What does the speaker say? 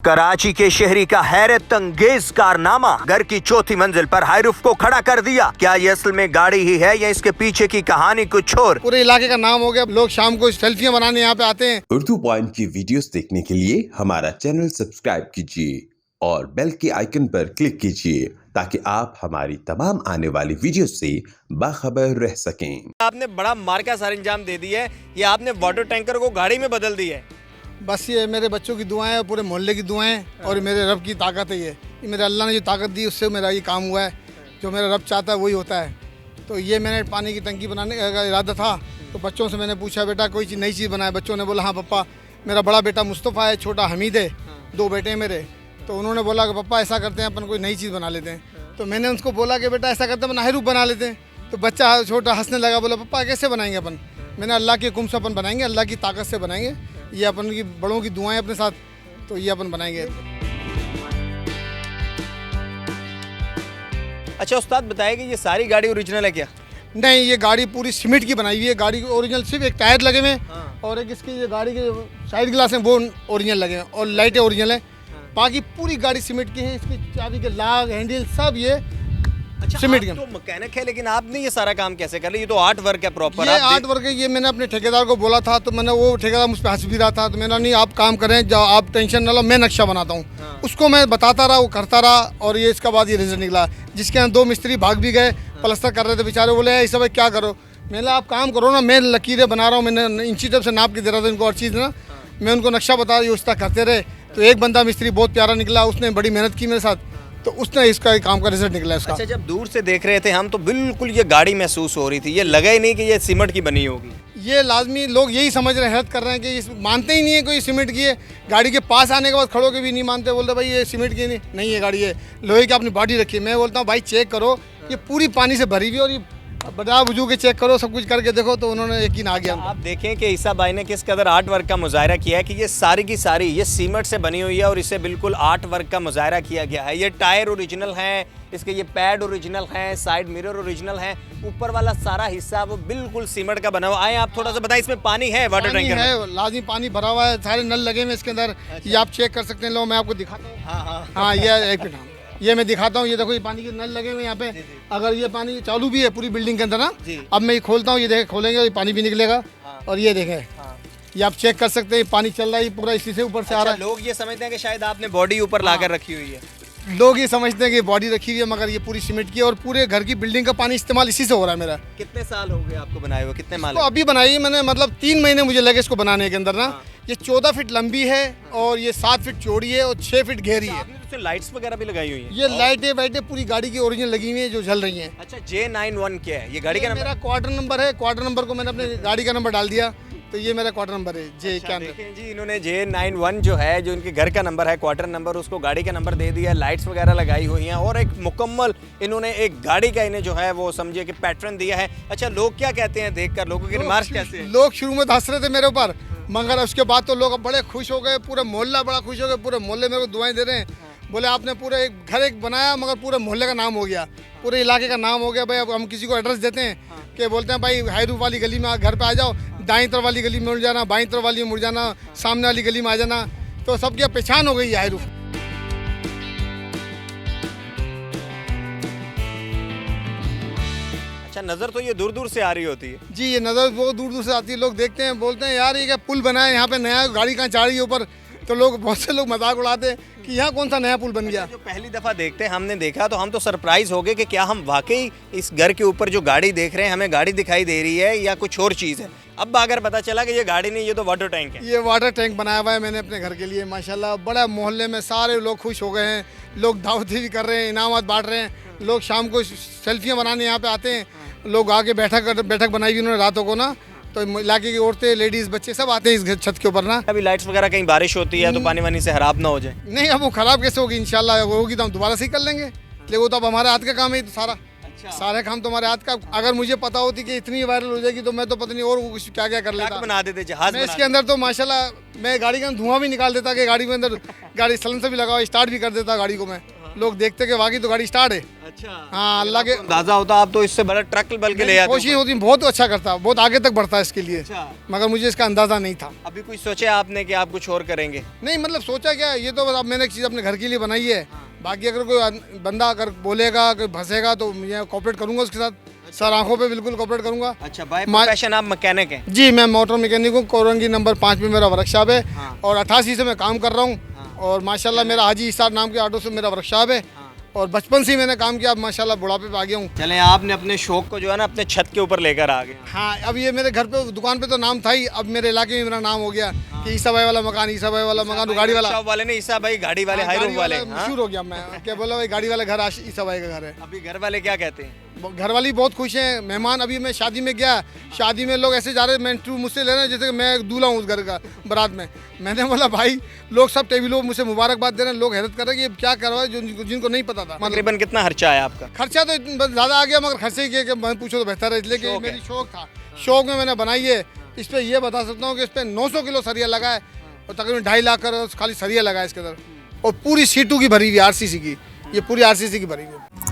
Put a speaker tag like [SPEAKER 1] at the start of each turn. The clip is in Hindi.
[SPEAKER 1] कराची के शहरी का हैरत अंगेज कारनामा, घर की चौथी मंजिल पर हाईरूफ को खड़ा कर दिया। क्या ये असल में गाड़ी ही है या इसके पीछे की कहानी कुछ और?
[SPEAKER 2] पूरे इलाके का नाम हो गया, लोग शाम को सेल्फियां बनाने यहाँ पे आते हैं।
[SPEAKER 3] उर्दू पॉइंट की वीडियोस देखने के लिए हमारा चैनल सब्सक्राइब कीजिए और बेल के आइकन पर क्लिक कीजिए ताकि आप हमारी तमाम आने वाली वीडियो से बाखबर रह सकें।
[SPEAKER 1] आपने बड़ा मार का सरंजाम दे दिया है, ये आपने वाटर टैंकर को गाड़ी में बदल दिया है।
[SPEAKER 2] बस ये मेरे बच्चों की दुआएं हैं, पूरे मोहल्ले की दुआएं और मेरे रब की ताकत है। ये मेरे अल्लाह ने जो ताकत दी उससे मेरा ये काम हुआ है। जो मेरा रब चाहता है वही होता है। तो ये मैंने पानी की टंकी बनाने का इरादा था, तो बच्चों से मैंने पूछा बेटा कोई नई चीज़ बनाए। बच्चों ने बोला हाँ पप्पा। मेरा बड़ा बेटा मुस्तफ़ा है, छोटा हमीद है, दो बेटे हैं मेरे। तो उन्होंने बोला कि पप्पा ऐसा करते हैं अपन कोई नई चीज़ बना लेते हैं। तो मैंने उनको बोला कि बेटा ऐसा करते हैं अपन हाईरूफ बना लेते हैं। तो बच्चा छोटा हंसने लगा, बोला पप्पा कैसे बनाएंगे अपन? मैंने अल्लाह के हुक्म से अपन बनाएंगे, अल्लाह की ताकत से बनाएंगे। ये अपन की बड़ों की दुआएं अपने साथ, तो ये अपन बनाएंगे।
[SPEAKER 1] अच्छा उस्ताद बताइए कि ये सारी गाड़ी ओरिजिनल है क्या?
[SPEAKER 2] नहीं, ये गाड़ी पूरी सीमेंट की बनाई हुई है। गाड़ी ओरिजिनल सिर्फ एक टायर लगे हुए हैं और एक इसकी ये गाड़ी के साइड ग्लास हैं वो ओरिजिनल लगे हैं और लाइटें ओरिजिनल है। बाकी पूरी गाड़ी सीमेंट की है। इसकी चाबी के लाग हैंडल सब ये सीमेंट के।
[SPEAKER 1] तो मैकेनिक है, लेकिन आपने ये सारा काम कैसे कर लिया? ये तो आर्ट वर्क है प्रॉपर।
[SPEAKER 2] ये आर्ट वर्क है। ये मैंने अपने ठेकेदार को बोला था, तो मैंने वो ठेकेदार मुझ पर हंस भी रहा था। तो मैंने नहीं आप काम करें, जो आप टेंशन ना लो, मैं नक्शा बनाता हूँ। उसको मैं बताता रहा, वो करता रहा और ये इसके बाद ये रिजल्ट निकला। जिसके यहाँ दो मिस्त्री भाग भी गए, प्लस्तर कर रहे थे बेचारे, बोले ऐसा भाई क्या करो। मैंने आप काम करो ना, मैं लकीरें बना रहा हूँ, मैंने इंची टेप से नाप के दे रहा था इनको और चीज़ ना। मैं उनको नक्शा बता रही, उस तरह करते रहे। तो एक बंदा मिस्त्री बहुत प्यारा निकला, उसने बड़ी मेहनत की मेरे साथ, तो उसने इसका काम का रिजल्ट निकला इसका।
[SPEAKER 1] अच्छा जब दूर से देख रहे थे हम तो बिल्कुल ये गाड़ी महसूस हो रही थी, ये लगा ही नहीं कि ये सीमेंट की बनी होगी।
[SPEAKER 2] ये लाजमी लोग यही समझ रहे हैं, हैरत कर रहे हैं कि मानते ही नहीं है कोई सीमेंट की है। गाड़ी के पास आने के बाद खड़ो के भी नहीं मानते, बोलते भाई ये सीमेंट की नहीं है गाड़ी, है लोहे की अपनी बॉडी रखी है। मैं बोलता हूँ भाई चेक करो, ये पूरी पानी से भरी हुई और ये बड़ा बुझू के चेक करो, सब कुछ करके देखो, तो उन्होंने यकीन आ गया।
[SPEAKER 1] आप देखें कि ईसा भाई ने किस कदर आर्ट वर्क का मुजाहरा किया है कि ये सारी की सारी ये सीमेंट से बनी हुई है और इसे बिल्कुल आर्ट वर्क का मुजाहरा किया गया है। ये टायर ओरिजिनल हैं, इसके ये पैड ओरिजिनल हैं, साइड मिरर ओरिजिनल हैं, ऊपर वाला सारा हिस्सा वो बिल्कुल सीमेंट का बना हुआ। आए आप थोड़ा सा बताएं, इसमें पानी है वाटर टैंकर में?
[SPEAKER 2] है, लाजमी पानी भरा हुआ है, सारे नल लगे हुए इसके अंदर। ये आप चेक कर सकते हैं। लो मैं आपको दिखाता हूँ। हाँ ये एक मिनट, ये मैं दिखाता हूँ। ये देखो ये पानी के नल लगे हुए यहाँ पे। अगर ये पानी चालू भी है पूरी बिल्डिंग के अंदर ना, अब मैं ये खोलता हूँ, ये देखें खोलेंगे ये पानी भी निकलेगा। और ये देखें, ये आप चेक कर सकते हैं, पानी चल रहा है पूरा इसी से ऊपर से आ रहा है।
[SPEAKER 1] लोग ये समझते हैं कि शायद आपने बॉडी ऊपर लाकर रखी हुई है।
[SPEAKER 2] लोग ये समझते हैं कि बॉडी रखी हुई है, मगर ये पूरी सीमेंट की है और पूरे घर की बिल्डिंग का पानी इस्तेमाल इसी से हो रहा है मेरा।
[SPEAKER 1] कितने साल हो गए आपको बनाए हुए? कितने माल?
[SPEAKER 2] तो अभी बनाई है मैंने, मतलब 3 महीने मुझे लगे इसको बनाने के अंदर ना। ये 14 फीट लंबी है और ये 7 फीट चौड़ी है और 6 फीट गहरी है।
[SPEAKER 1] आपने लाइट्स वगैरह भी लगाई हुई हैं?
[SPEAKER 2] ये लाइटें वाइटें पूरी गाड़ी की ओरिजिनल लगी हुई है जो जल रही हैं।
[SPEAKER 1] अच्छा J91 क्या है? ये गाड़ी का नंबर?
[SPEAKER 2] मेरा क्वार्टर नंबर है। क्वार्टर नंबर को मैंने अपने गाड़ी का नंबर डाल दिया, तो ये मेरा क्वार्टर नंबर है जे क्या
[SPEAKER 1] देखें जी, इन्होंने J91 जो है, जो इनके घर का नंबर है, क्वार्टर नंबर, उसको गाड़ी का नंबर दे दिया। लाइट्स वगैरह लगाई हुई हैं और एक मुकम्मल इन्होंने एक गाड़ी का इन्हें जो है वो समझिए कि पैटर्न दिया है। अच्छा लोग क्या कहते हैं देखकर, लोगों के रिमार्क्स कैसे हैं?
[SPEAKER 2] लोग शुरू में तो हंस रहे थे मेरे ऊपर, मगर उसके बाद तो लोग बड़े खुश हो गए। पूरे मोहल्ला बड़ा खुश हो गए, पूरे मोहल्ले मेरे को दुआएं दे रहे हैं। बोले आपने पूरे एक घर एक बनाया मगर पूरे मोहल्ले का नाम हो गया, पूरे इलाके का नाम हो गया। भाई अब हम किसी को एड्रेस देते हैं कि बोलते हैं भाई हाईरूफ वाली गली में घर पे आ जाओ, दाईं तरफ वाली गली में मुड़ जाना, बाईं तरफ वाली में मुड़ जाना, सामने वाली गली में आ जाना, तो सबकी पहचान हो गई है हाईरूफ।
[SPEAKER 1] अच्छा नज़र तो ये दूर दूर से आ रही होती है
[SPEAKER 2] जी, ये नज़र बहुत दूर दूर से आती है। लोग देखते हैं, बोलते हैं यार ये क्या पुल बना है यहाँ पे नया, गाड़ी कहाँ चढ़ रही है ऊपर। तो लोग बहुत से लोग मजाक उड़ाते हैं कि यहाँ कौन सा नया पुल बन गया।
[SPEAKER 1] जो पहली दफ़ा देखते हैं हमने देखा तो हम तो सरप्राइज हो गए कि क्या हम वाकई इस घर के ऊपर जो गाड़ी देख रहे हैं हमें गाड़ी दिखाई दे रही है या कुछ और चीज़ है। अब अगर पता चला कि ये गाड़ी नहीं, ये तो वाटर टैंक है।
[SPEAKER 2] ये वाटर टैंक बनाया हुआ है मैंने अपने घर के लिए माशाल्लाह। बड़ा मोहल्ले में सारे लोग खुश हो गए हैं, लोग दावती भी कर रहे हैं, इनामात बांट रहे हैं। लोग शाम को सेल्फियाँ बनाने यहाँ पे आते हैं। लोग आके बैठक बनाई हुई उन्होंने रातों को ना, तो इलाके की औरतें लेडीज़ बच्चे सब आते हैं इस छत के ऊपर ना।
[SPEAKER 1] अभी लाइट्स वगैरह कहीं बारिश होती है तो पानी वानी से खराब ना हो जाए?
[SPEAKER 2] नहीं, अब वो ख़राब कैसे होगी, इंशाल्लाह होगी तो हम दोबारा सही कर लेंगे। लेकिन वो तो अब हमारे हाथ का काम है तो सारा। अच्छा। सारे काम तो हमारे हाथ का। अगर मुझे पता होती कि इतनी वायरल हो जाएगी तो मैं तो पता नहीं और कुछ क्या क्या कर लेता।
[SPEAKER 1] बना देते जहाज
[SPEAKER 2] मैं इसके अंदर तो माशाल्लाह मैं गाड़ी का धुआं भी निकाल देता कि गाड़ी के अंदर गाड़ी सलन से भी लगाओ, स्टार्ट भी कर देता गाड़ी को मैं। लोग देखते कि वाकई तो गाड़ी स्टार्ट है। हाँ अल्लाह के
[SPEAKER 1] अंदाजा होता आप तो इससे बड़ा ट्रक बल्कि ले आते
[SPEAKER 2] कोशिश होती बहुत अच्छा करता, बहुत आगे तक बढ़ता है इसके लिए, मगर मुझे इसका अंदाजा नहीं था।
[SPEAKER 1] अभी कुछ सोचा आपने कि आप कुछ और करेंगे?
[SPEAKER 2] नहीं मतलब सोचा क्या, ये तो अब मैंने एक चीज़ अपने घर के लिए बनाई है, बाकी अगर कोई बंदा अगर बोलेगा कोई फंसेगा तो मैं कोऑपरेट करूंगा उसके साथ, सर आंखों पे बिल्कुल कोऑपरेट करूंगा।
[SPEAKER 1] अच्छा, बाय प्रोफेशन आप मैकेनिक हैं?
[SPEAKER 2] जी मैं मोटर मैकेनिक हूँ, कोरंगी नंबर 5 में मेरा वर्कशॉप है और 88 से मैं काम कर रहा हूँ और माशाल्लाह मेरा हाजी इसार नाम के ऑटो से मेरा वर्कशॉप है और बचपन से ही मैंने काम किया, अब माशाल्लाह बुढ़ापे पे आ गया हूँ।
[SPEAKER 1] चलें, आपने अपने शौक को जो है ना अपने छत के ऊपर लेकर आ गए।
[SPEAKER 2] हाँ अब ये मेरे घर पे दुकान पे तो नाम था ही, अब मेरे इलाके में मेरा नाम हो गया कि ईसा भाई वाला मकान, ईसा भाई वाला मकान, गाड़ी वाला
[SPEAKER 1] शॉप वाले ने ईसा भाई गाड़ी वाले, हाई रूफ वाले
[SPEAKER 2] मशहूर हो गया। मैं क्या बोला भाई, गाड़ी वाला घर ईसा भाई का घर है।
[SPEAKER 1] अभी घर वाले क्या कहते हैं?
[SPEAKER 2] घर वाली बहुत खुश हैं, मेहमान। अभी मैं शादी में गया, शादी में लोग ऐसे जा रहे हैं इंटरव्यू मुझसे ले रहे हैं जैसे कि मैं दूल्हा हूँ उस घर का बारात में। मैंने बोला भाई लोग सब टेबलों मुझसे मुबारकबाद दे रहे हैं, लोग हैरत कर रहे हैं कि ये क्या कर रहा है जिनको नहीं पता था।
[SPEAKER 1] तकरीबन कितना खर्चा आया आपका?
[SPEAKER 2] खर्चा तो ज़्यादा आ गया, मगर खर्चे ही के मैं पूछो तो बेहतर है, इसलिए कि मेरी शौक था, शौक में मैंने बनाई है। इस पर ये बता सकता हूँ कि इस पर 900 किलो सरिया लगा है और तकरीबन 2.5 लाख का खाली सरिया लगा है इसके अंदर, और पूरी सीटों की भरी हुई RCC की, ये पूरी RCC की भरी हुई है।